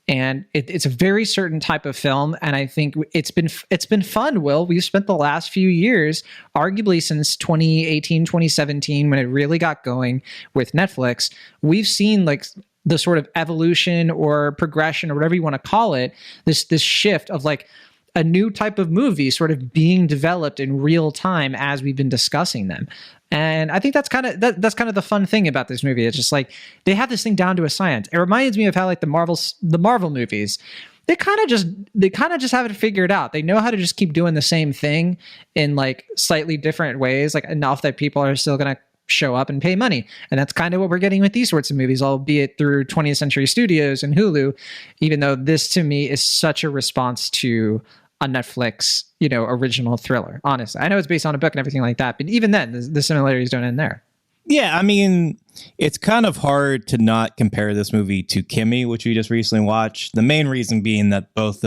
And it's a very certain type of film. And I think it's been fun, Will. We've spent the last few years, arguably since 2018, 2017, when it really got going with Netflix, we've seen like the sort of evolution or progression or whatever you want to call it, this shift of like a new type of movie sort of being developed in real time as we've been discussing them. And I think that's kind of the fun thing about this movie. It's just like they have this thing down to a science. It reminds me of how like the Marvel movies, they kind of just have it figured out. They know how to just keep doing the same thing in like slightly different ways, like enough that people are still going to show up and pay money. And that's kind of what we're getting with these sorts of movies, albeit through 20th Century Studios and Hulu, even though this to me is such a response to a Netflix, original thriller. Honestly, I know it's based on a book and everything like that, but even then, the similarities don't end there. Yeah, I mean, it's kind of hard to not compare this movie to Kimmy, which we just recently watched. The main reason being that both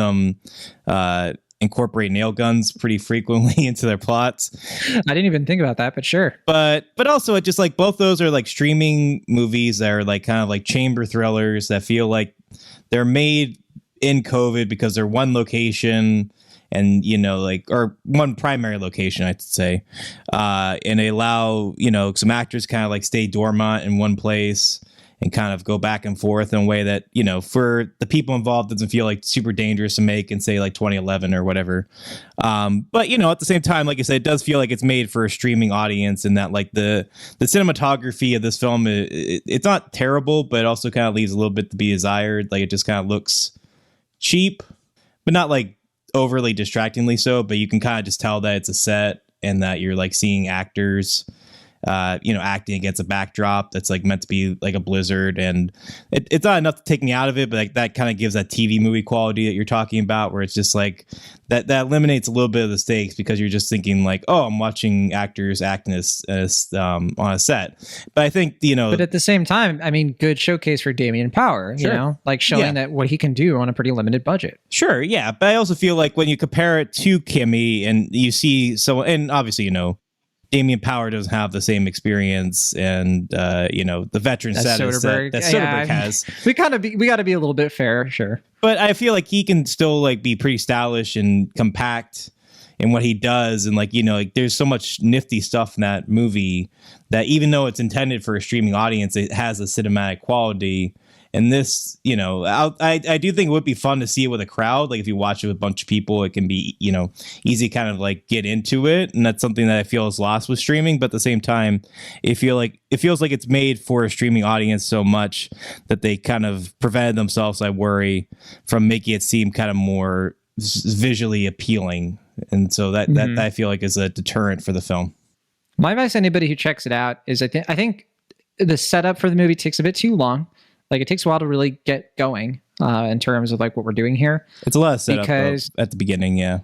incorporate nail guns pretty frequently into their plots. I didn't even think about that, but sure. But also, it just like both those are like streaming movies that are like kind of like chamber thrillers that feel like they're made in COVID because they're one location. And, or one primary location, I'd say. And they allow, some actors kind of like stay dormant in one place and kind of go back and forth in a way that, you know, for the people involved doesn't feel like super dangerous to make in, say, like 2011 or whatever. But, you know, at the same time, like I said, it does feel like it's made for a streaming audience, and that like the cinematography of this film, it's not terrible, but it also kind of leaves a little bit to be desired. Like it just kind of looks cheap, but not like overly distractingly so, but you can kind of just tell that it's a set and that you're like seeing actors you know, acting against a backdrop that's like meant to be like a blizzard, and it's not enough to take me out of it, but like that kind of gives that TV movie quality that you're talking about, where it's just like that eliminates a little bit of the stakes, because you're just thinking like, oh, I'm watching actors acting as on a set. But I think, you know, but at the same time, I mean, good showcase for Damien Power, you know, like showing that what he can do on a pretty limited budget. Sure, yeah, but I also feel like when you compare it to Kimmy and you see and obviously, you know, Damien Power doesn't have the same experience and, you know, the veteran status that Soderbergh has. We got to be a little bit fair, sure. But I feel like he can still like be pretty stylish and compact in what he does. And like, you know, like there's so much nifty stuff in that movie that even though it's intended for a streaming audience, it has a cinematic quality. And this, you know, I do think it would be fun to see it with a crowd. Like if you watch it with a bunch of people, it can be, you know, easy to kind of like get into it. And that's something that I feel is lost with streaming. But at the same time, it feels like it's made for a streaming audience so much that they kind of prevented themselves, I worry, from making it seem kind of more visually appealing. And so that I feel like is a deterrent for the film. My advice to anybody who checks it out is I think the setup for the movie takes a bit too long. Like it takes a while to really get going in terms of like what we're doing here. It's a lot of setup at the beginning, yeah.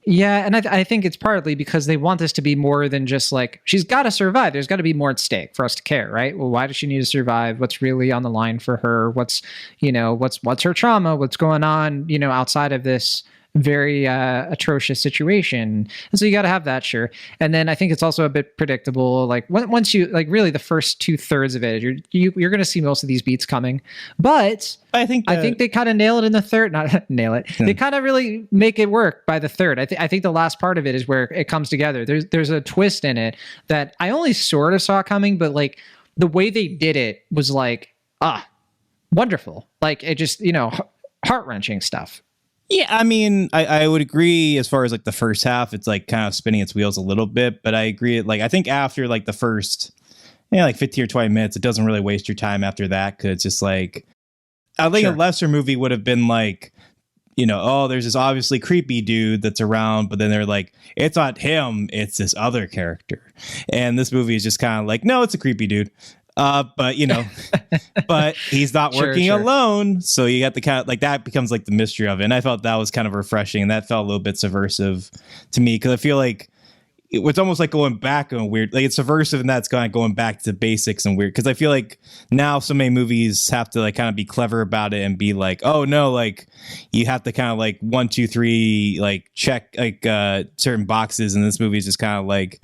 Yeah, and I think it's partly because they want this to be more than just like, she's got to survive. There's got to be more at stake for us to care, right? Well, why does she need to survive? What's really on the line for her? What's her trauma? What's going on, you know, outside of this very atrocious situation? And so you got to have that, sure. And then I think it's also a bit predictable. Like once you like really the first 2/3 of it, you're going to see most of these beats coming. But I think they kind of nail it in the third. Not nail it. Yeah. They kind of really make it work by the third. I think the last part of it is where it comes together. There's a twist in it that I only sort of saw coming, but like the way they did it was like wonderful. Like it just, you know, heart-wrenching stuff. Yeah, I mean, I would agree as far as like the first half, it's like kind of spinning its wheels a little bit, but I agree. Like, I think after like the first, like 15 or 20 minutes, it doesn't really waste your time after that. Cause it's just like, I think a lesser movie would have been like, you know, oh, there's this obviously creepy dude that's around, but then they're like, it's not him, it's this other character. And this movie is just kind of like, no, it's a creepy dude. But you know, but he's not working alone. So you got the kind of like that becomes like the mystery of it. And I felt that was kind of refreshing. And that felt a little bit subversive to me, because I feel like it's almost like going back on weird, like it's subversive and that's kind of going back to basics and weird. Cause I feel like now so many movies have to like kind of be clever about it and be like, oh no, like you have to kind of like 1, 2, 3, like check like certain boxes. And this movie is just kind of like,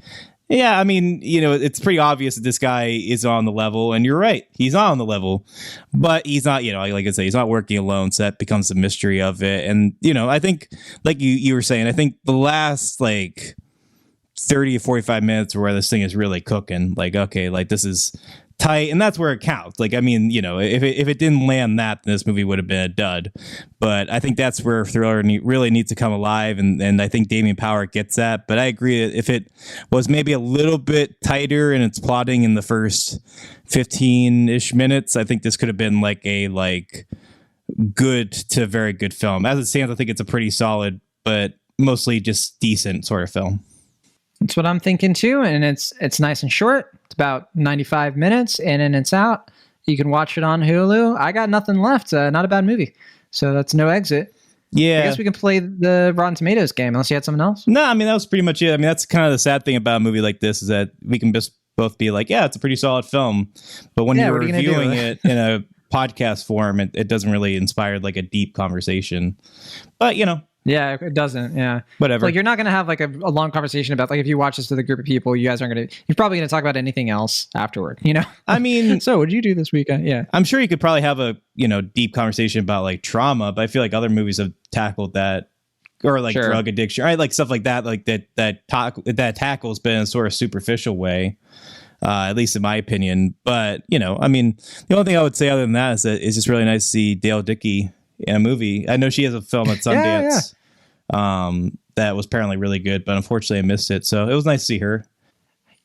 yeah, I mean, you know, it's pretty obvious that this guy is on the level, and you're right, he's not on the level, but he's not, you know, like I say, he's not working alone, so that becomes the mystery of it. And, you know, I think, like you were saying, I think the last, like, 30 or 45 minutes where this thing is really cooking, like, okay, like, this is tight, and that's where it counts. Like, I mean, you know, if it didn't land that, then this movie would have been a dud. But I think that's where thriller really needs to come alive, and I think Damien Power gets that. But I agree that if it was maybe a little bit tighter in its plotting in the first 15-ish minutes, I think this could have been like a good to very good film. As it stands, I think it's a pretty solid, but mostly just decent sort of film. That's what I'm thinking too, and it's nice and short. It's about 95 minutes, in and it's out. You can watch it on Hulu. I got nothing left. Not a bad movie. So that's no exit. Yeah. I guess we can play the Rotten Tomatoes game, unless you had something else. No, I mean, that was pretty much it. I mean, that's kind of the sad thing about a movie like this, is that we can just both be like, yeah, it's a pretty solid film. But when you're reviewing it in a podcast form, it doesn't really inspire like a deep conversation. But, you know. Yeah, it doesn't. Yeah. Whatever. Like, you're not going to have like a long conversation about, like, if you watch this with a group of people, you guys aren't going to, you're probably going to talk about anything else afterward, you know? I mean, so what did you do this weekend? Yeah. I'm sure you could probably have a, you know, deep conversation about like trauma, but I feel like other movies have tackled that, or like drug addiction, right? Like stuff like that, like that tackles, but in a sort of superficial way. at least in my opinion. But, you know, I mean, the only thing I would say other than that is that it's just really nice to see Dale Dickey in a movie. I know she has a film at Sundance that was apparently really good, but unfortunately I missed it. So it was nice to see her.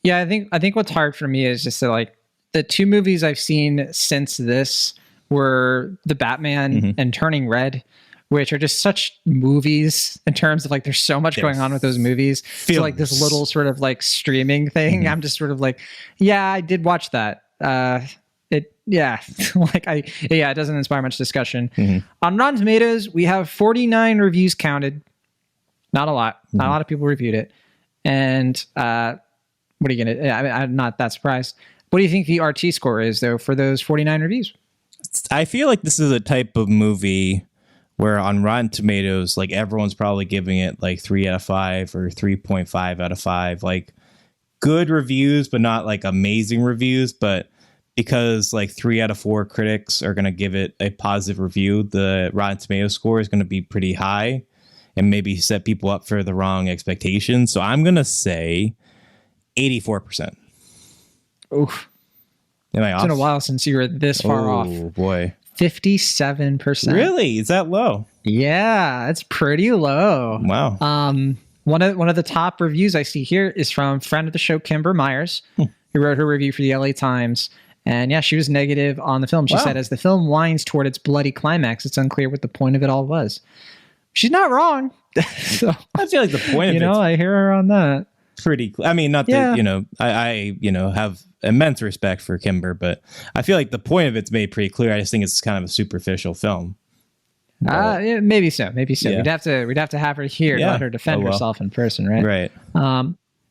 Yeah, I think what's hard for me is just that, like, the two movies I've seen since this were The Batman and Turning Red, which are just such movies in terms of, like, there's so much going on with those movies. So, like, this little sort of, like, streaming thing, I'm just sort of like, yeah, I did watch that. It doesn't inspire much discussion. On Rotten Tomatoes, we have 49 reviews counted. Not a lot. Not a lot of people reviewed it. And what are you going to... I'm not that surprised. What do you think the RT score is, though, for those 49 reviews? I feel like this is a type of movie where on Rotten Tomatoes, like, everyone's probably giving it like 3 out of 5 or 3.5 out of 5. Like, good reviews, but not like amazing reviews. But because like 3 out of 4 critics are going to give it a positive review, the Rotten Tomatoes score is going to be pretty high and maybe set people up for the wrong expectations. So I'm going to say 84%. Oof. Am I off? It's been a while since you were this far off. Oh, boy. 57%. Really? Is that low? Yeah, it's pretty low. Wow. One of the top reviews I see here is from friend of the show, Kimber Myers, who wrote her review for the LA Times. And yeah, she was negative on the film. She said, as the film winds toward its bloody climax, it's unclear what the point of it all was. She's not wrong. So, I feel like the point of it, I hear her on that. Pretty, I mean, not that, I have immense respect for Kimber, but I feel like the point of it's made pretty clear. I just think it's kind of a superficial film. Yeah, maybe so. Yeah. We'd have to have her here to let her defend herself in person, right? Right.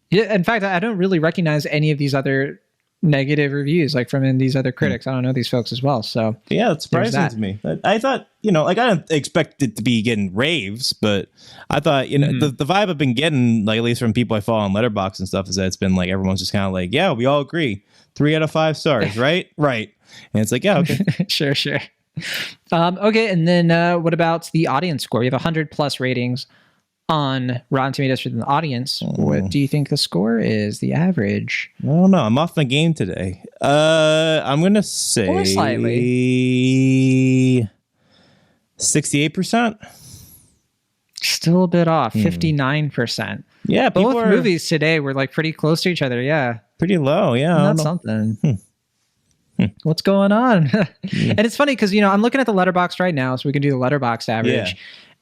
Yeah. In fact, I don't really recognize any of these other negative reviews, like from these other critics. I don't know these folks as well. So yeah, it's surprising to me. I thought, like, I didn't expect it to be getting raves, but I thought, the vibe I've been getting, like, at least from people I follow on Letterboxd and stuff, is that it's been like everyone's just kind of like, yeah, we all agree, 3 out of 5 stars, right? Right. And it's like, yeah, okay. Sure. Okay, and then what about the audience score? You have 100+ ratings on Rotten Tomatoes for the audience. What do you think the score is, the average? I don't know. I'm off my game today. I'm going to say or slightly 68%. Still a bit off, 59%. Yeah, both movies today were like pretty close to each other. Yeah. Pretty low, yeah. That's something. What's going on? And it's funny because, I'm looking at the Letterboxd right now, so we can do the Letterboxd average. Yeah.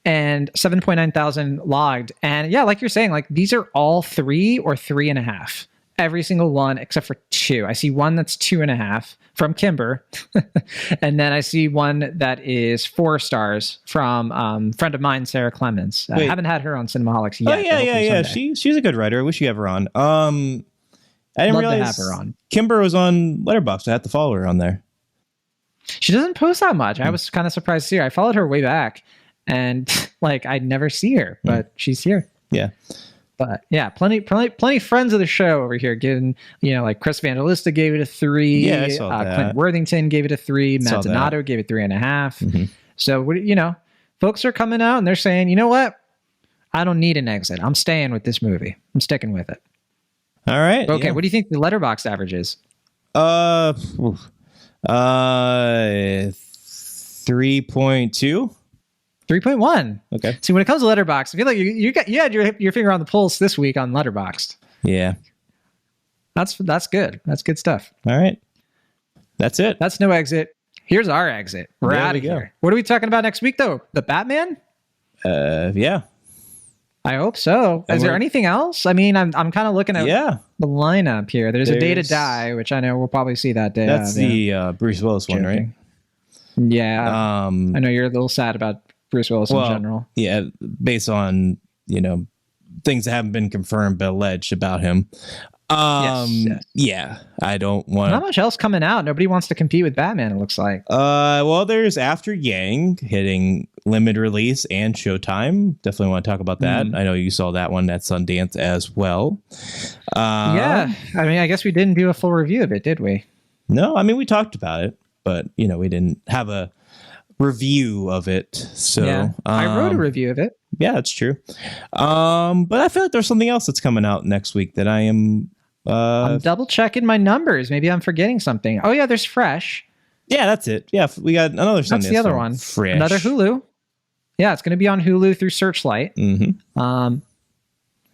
And 7.9 thousand logged. And yeah, like you're saying, like, these are all 3 or 3.5. Every single one except for 2. I see one that's 2.5 from Kimber. And then I see one that is 4 stars from friend of mine, Sarah Clemens. I haven't had her on Cinemaholics yet. Oh, yeah. She's a good writer. I wish you have her on. I didn't realize to have her on. Kimber was on Letterboxd. I had to follow her on there. She doesn't post that much. I was kind of surprised to see her. I followed her way back. And like, I'd never see her, but she's here. Yeah. But yeah, plenty friends of the show over here giving, like Chris Vandalista gave it a 3. Yeah, I saw that. Clint Worthington gave it a 3. Matt Donato gave it 3.5. So, folks are coming out and they're saying, you know what? I don't need an exit. I'm staying with this movie. I'm sticking with it. All right. Okay. Yeah. What do you think the Letterboxd average is? 3.2. 3.1. Okay. See, when it comes to Letterboxd, I feel like you had your finger on the pulse this week on Letterboxd. Yeah. That's good. That's good stuff. All right. That's it. That's no exit. Here's our exit. We're out of here. What are we talking about next week, though? The Batman? Yeah. I hope so. Is there anything else? I mean, I'm kind of looking at the lineup here. There's A Day to Die, which I know we'll probably see that day. That's the Bruce Willis one, right? Yeah. I know you're a little sad about Bruce Willis in general. Yeah, based on, things that haven't been confirmed but alleged about him. Yes. Yeah, I don't want. Not much else coming out. Nobody wants to compete with Batman, it looks like. There's After Yang hitting limited release and Showtime. Definitely want to talk about that. I know you saw that one at Sundance as well. Yeah, I mean, I guess we didn't do a full review of it, did we? No, I mean, we talked about it, but we didn't have a review of it. So yeah, I wrote a review of it. Yeah, that's true. But I feel like there's something else that's coming out next week that I am I'm double checking my numbers. Maybe I'm forgetting something. Oh yeah, there's Fresh. Yeah, that's it. Yeah, we got another Sundance. That's the other one. Fresh. Another Hulu. Yeah, it's going to be on Hulu through Searchlight. Mm-hmm.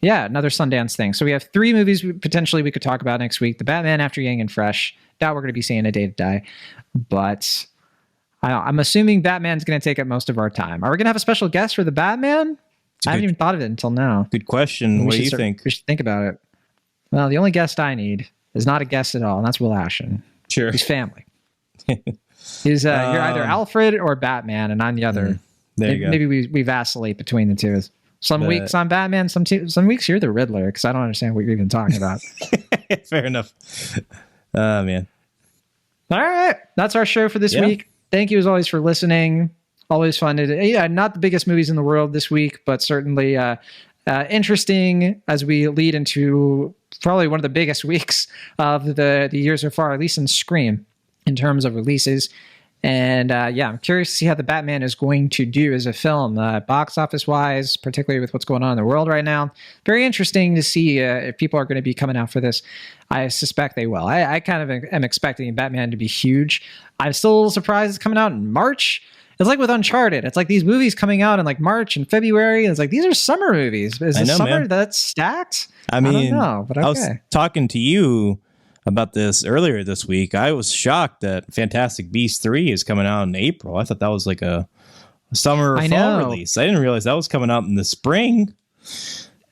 Yeah, another Sundance thing. So we have 3 movies potentially we could talk about next week. The Batman, After Yang, and Fresh. Doubt we're going to be seeing A Day to Die. But I'm assuming Batman's going to take up most of our time. Are we going to have a special guest for the Batman? I haven't even thought of it until now. Good question. What do you think? We should think about it. Well, the only guest I need is not a guest at all, and that's Will Ashton. Sure. He's family. You're either Alfred or Batman, and I'm the other. There you go. Maybe we vacillate between the two. Some weeks I'm Batman, some weeks you're the Riddler, because I don't understand what you're even talking about. Fair enough. Oh, man. All right. That's our show for this week. Thank you, as always, for listening. Always fun. Not the biggest movies in the world this week, but certainly interesting as we lead into probably one of the biggest weeks of the year so far, at least in Scream, in terms of releases. And I'm curious to see how the Batman is going to do as a film, box office wise, particularly with what's going on in the world right now. Very interesting to see if people are going to be coming out for this. I suspect they will. I kind of am expecting Batman to be huge. I'm still a little surprised it's coming out in March. It's like with Uncharted. It's like these movies coming out in like March and February. And it's like, these are summer movies. Is the summer that's stacked? I don't know, but okay. I was talking to you about this earlier this week. I was shocked that Fantastic Beasts 3 is coming out in April. I thought that was like a summer or fall release. I didn't realize that was coming out in the spring.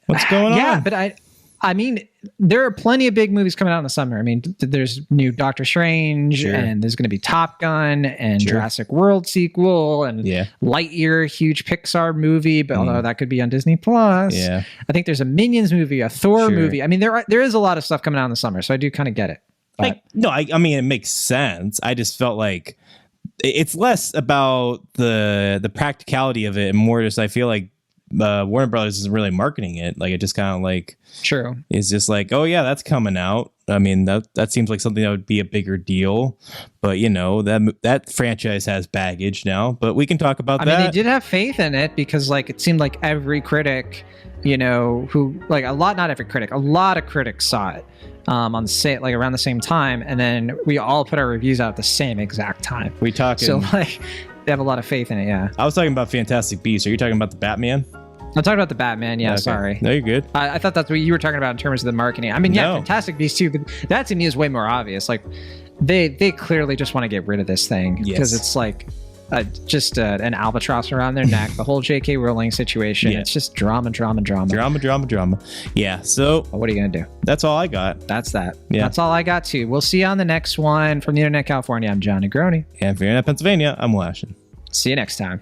What's going on? Yeah, but I mean, there are plenty of big movies coming out in the summer. I mean, there's new Doctor Strange, and there's going to be Top Gun and Jurassic World sequel and Lightyear, huge Pixar movie, but although that could be on Disney Plus. Yeah. I think there's a Minions movie, a Thor movie. I mean, there is a lot of stuff coming out in the summer, so I do kind of get it. But, I mean, it makes sense. I just felt like it's less about the practicality of it and more just I feel like Warner Brothers isn't really marketing it. Like it just kind of like is just like, oh yeah, that's coming out. I mean, that seems like something that would be a bigger deal, but you know, that franchise has baggage now, but we can talk about that. I mean, they did have faith in it because like it seemed like every critic, you know, who like a lot of critics saw it on the like around the same time, and then we all put our reviews out at the same exact time. We talking so like they have a lot of faith in it. Yeah, I was talking about Fantastic Beasts. Are you talking about the Batman? I'm talking about the Batman. Yeah, okay. Sorry. No, you're good. I thought that's what you were talking about in terms of the marketing. I mean, Fantastic Beasts too, but that to me is way more obvious. Like they clearly just want to get rid of this thing because it's like just an albatross around their neck. The whole J.K. Rowling situation. It's just drama. Yeah. So what are you gonna do? That's all I got. That's that. Yeah. That's all I got too. We'll see you on the next one. From the Internet California, I'm John Negroni. And from Internet Pennsylvania, I'm Lashin. See you next time.